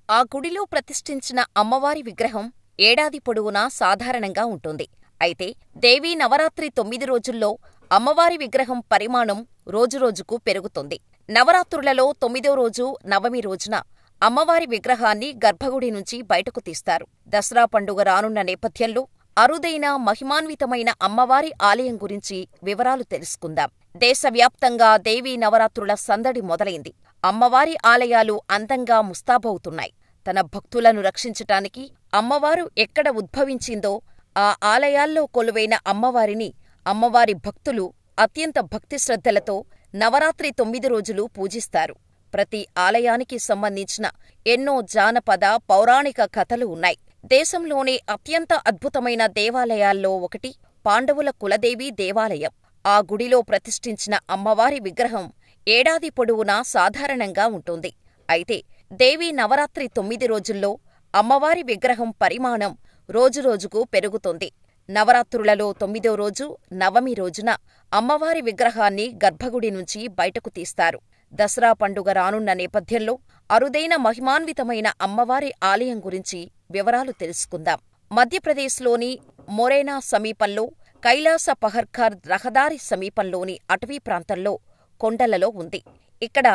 ఆ గుడిలో ప్రతిష్ఠించిన అమ్మవారి విగ్రహం ఏడాది పొడవునా సాధారణంగా ఉంటుంది. అయితే దేవీ నవరాత్రి 9 రోజుల్లో అమ్మవారి విగ్రహం పరిమాణం రోజురోజుకు పెరుగుతుంది. నవరాత్రులలో 9వ రోజు నవమి రోజున అమ్మవారి విగ్రహాన్ని గర్భగుడి నుంచి బయటకు తీస్తారు. దసరా పండుగ రానున్న నేపథ్యంలో అరుదైన మహిమాన్వితమైన అమ్మవారి ఆలయం గురించి వివరాలు తెలుసుకుందాం. దేశవ్యాప్తంగా దేవీ నవరాత్రుల సందడి మొదలైంది. అమ్మవారి ఆలయాలు అందంగా ముస్తాబవుతున్నాయి. తన భక్తులను రక్షించటానికి అమ్మవారు ఎక్కడ ఉద్భవించిందో ఆ ఆలయాల్లో కొలువైన అమ్మవారిని అమ్మవారి భక్తులు అత్యంత భక్తిశ్రద్ధలతో నవరాత్రి 9 రోజులు పూజిస్తారు. ప్రతి ఆలయానికి సంబంధించిన ఎన్నో జానపద, పౌరాణిక కథలు ఉన్నాయి. దేశంలోనే అత్యంత అద్భుతమైన దేవాలయాల్లో ఒకటి పాండవుల కులదేవి దేవాలయం. ఆ గుడిలో ప్రతిష్ఠించిన అమ్మవారి విగ్రహం ఏడాది పొడవునా సాధారణంగా ఉంటుంది. అయితే దేవీ నవరాత్రి 9 రోజుల్లో అమ్మవారి విగ్రహం పరిమాణం రోజురోజుకు పెరుగుతుంది. నవరాత్రులలో 9వ రోజు నవమి రోజున అమ్మవారి విగ్రహాన్ని గర్భగుడి నుంచి బయటకు తీస్తారు. దసరా పండుగ రానున్న నేపథ్యంలో అరుదైన మహిమాన్వితమైన అమ్మవారి ఆలయం గురించి వివరాలు తెలుసుకుందాం. మధ్యప్రదేశ్లోని మొరేనా సమీపంలో కైలాస పహర్కర్ రహదారి సమీపంలోని అటవీ ప్రాంతంలో కొండలలో ఉంది. ఇక్కడ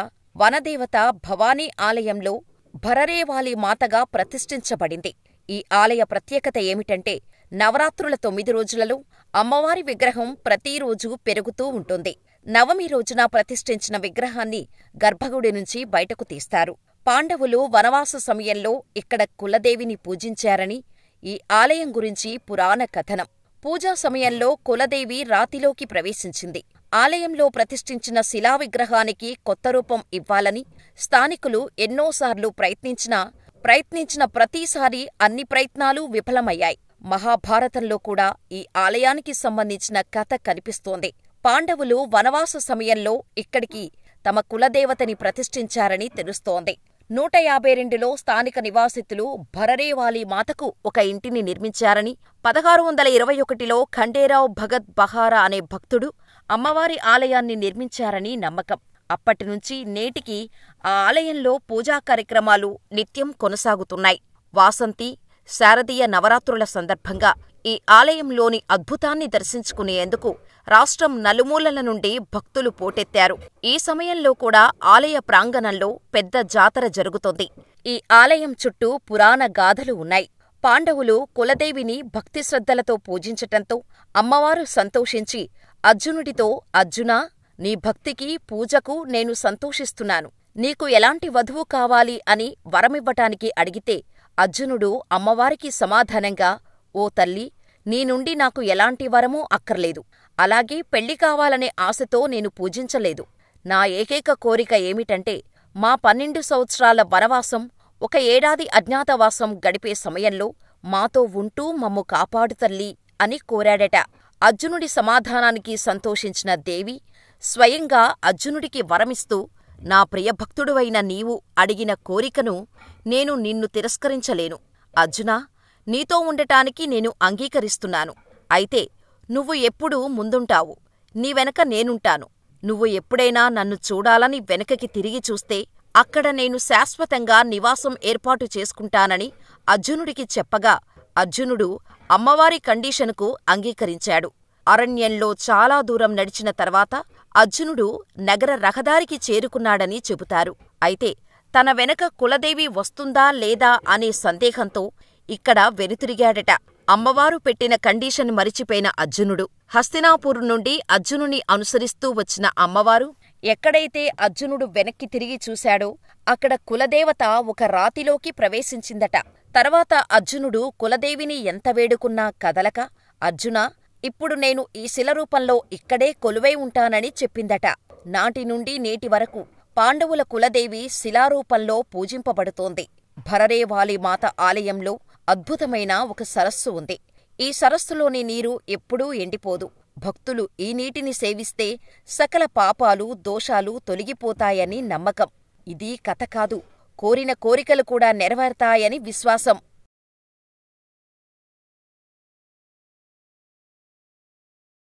వనదేవత భవానీ ఆలయంలో భరరేవాలి మాతగా ప్రతిష్ఠించబడింది. ఈ ఆలయ ప్రత్యేకత ఏమిటంటే నవరాత్రుల 9 రోజులలో అమ్మవారి విగ్రహం ప్రతిరోజూ పెరుగుతూ ఉంటుంది. నవమి రోజున ప్రతిష్ఠించిన విగ్రహాన్ని గర్భగుడి నుంచి బయటకు తీస్తారు. పాండవులు వనవాస సమయంలో ఇక్కడ కులదేవిని పూజించారని ఈ ఆలయం గురించి పురాణ కథనం. పూజా సమయంలో కులదేవి రాతిలోకి ప్రవేశించింది. ఆలయంలో ప్రతిష్ఠించిన శిలా విగ్రహానికి కొత్త రూపం ఇవ్వాలని స్థానికులు ఎన్నోసార్లు ప్రయత్నించిన ప్రతిసారీ అన్ని ప్రయత్నాలూ విఫలమయ్యాయి. మహాభారతంలో కూడా ఈ ఆలయానికి సంబంధించిన కథ కనిపిస్తోంది. పాండవులు వనవాస సమయంలో ఇక్కడికి తమ కులదేవతని ప్రతిష్ఠించారని తెలుస్తోంది. 152లో స్థానిక నివాసితులు భరరేవాలి మాతకు ఒక ఇంటిని నిర్మించారని, 1621లో ఖండేరావ్ భగత్ బహారా అనే భక్తుడు అమ్మవారి ఆలయాన్ని నిర్మించారని నమ్మకం. అప్పటినుంచి నేటికి ఆ ఆలయంలో పూజా కార్యక్రమాలు నిత్యం కొనసాగుతున్నాయి. వాసంతి, శారదీయ నవరాత్రుల సందర్భంగా ఈ ఆలయంలోని అద్భుతాన్ని దర్శించుకునేందుకు రాష్ట్రం నలుమూలల నుండి భక్తులు పోటెత్తారు. ఈ సమయంలో కూడా ఆలయ ప్రాంగణంలో పెద్ద జాతర జరుగుతోంది. ఈ ఆలయం చుట్టూ పురాణ గాథలు ఉన్నాయి. పాండవులు కులదేవిని భక్తిశ్రద్ధలతో పూజించటంతో అమ్మవారు సంతోషించి అర్జునుడితో, అర్జునా, నీ భక్తికి, పూజకు నేను సంతోషిస్తున్నాను. నీకు ఎలాంటి వధువు కావాలి అని వరమివ్వటానికి అడిగితే అర్జునుడు అమ్మవారికి సమాధానంగా, ఓ తల్లీ, నీ నుండి నాకు ఎలాంటి వరమూ అక్కర్లేదు. అలాగే పెళ్లి కావాలనే ఆశతో నేను పూజించలేదు. నా ఏకైక కోరిక ఏమిటంటే మా 12 సంవత్సరాల వనవాసం, 1 ఏడాది అజ్ఞాతవాసం గడిపే సమయంలో మాతో ఉంటూ మమ్ము కాపాడు తల్లీ అని కోరాడట. అర్జునుడి సమాధానానికి సంతోషించిన దేవి స్వయంగా అర్జునుడికి వరమిస్తూ, నా ప్రియభక్తుడువైన నీవు అడిగిన కోరికను నేను నిన్ను తిరస్కరించలేను. అర్జునా, నీతో ఉండటానికి నేను అంగీకరిస్తున్నాను. అయితే నువ్వు ఎప్పుడూ ముందుంటావు. నీ వెనక నేనుంటాను. నువ్వు ఎప్పుడైనా నన్ను చూడాలని వెనకకి తిరిగి చూస్తే అక్కడ నేను శాశ్వతంగా నివాసం ఏర్పాటు చేసుకుంటానని అర్జునుడికి చెప్పగా అర్జునుడు అమ్మవారి కండీషనుకు అంగీకరించాడు. అరణ్యంలో చాలా దూరం నడిచిన తర్వాత అర్జునుడు నగర రహదారికి చేరుకున్నాడని చెబుతారు. అయితే తన వెనక కులదేవి వస్తుందా లేదా అనే సందేహంతో ఇక్కడ వెనుతిరిగాడట. అమ్మవారు పెట్టిన కండీషన్ మరిచిపోయిన అర్జునుడు హస్తినాపురం నుండి అర్జునుని అనుసరిస్తూ వచ్చిన అమ్మవారు ఎక్కడైతే అర్జునుడు వెనక్కి తిరిగి చూశాడో అక్కడ కులదేవత ఒక రాతిలోకి ప్రవేశించిందట. తర్వాత అర్జునుడు కులదేవిని ఎంత వేడుకున్నా కదలక, అర్జునా, ఇప్పుడు నేను ఈ శిలరూపంలో ఇక్కడే కొలువై ఉంటానని చెప్పిందట. నాటి నుండి నేటి వరకు పాండవుల కులదేవి శిలారూపంలో పూజింపబడుతోంది. భరరేవాలి మాత ఆలయంలో అద్భుతమైన ఒక సరస్సు ఉంది. ఈ సరస్సులోని నీరు ఎప్పుడూ ఎండిపోదు. భక్తులు ఈ నీటిని సేవిస్తే సకల పాపాలు, దోషాలు తొలగిపోతాయని నమ్మకం. ఇది కథ కాదు, కోరిన కోరికలు కూడా నెరవేరతాయని విశ్వాసం.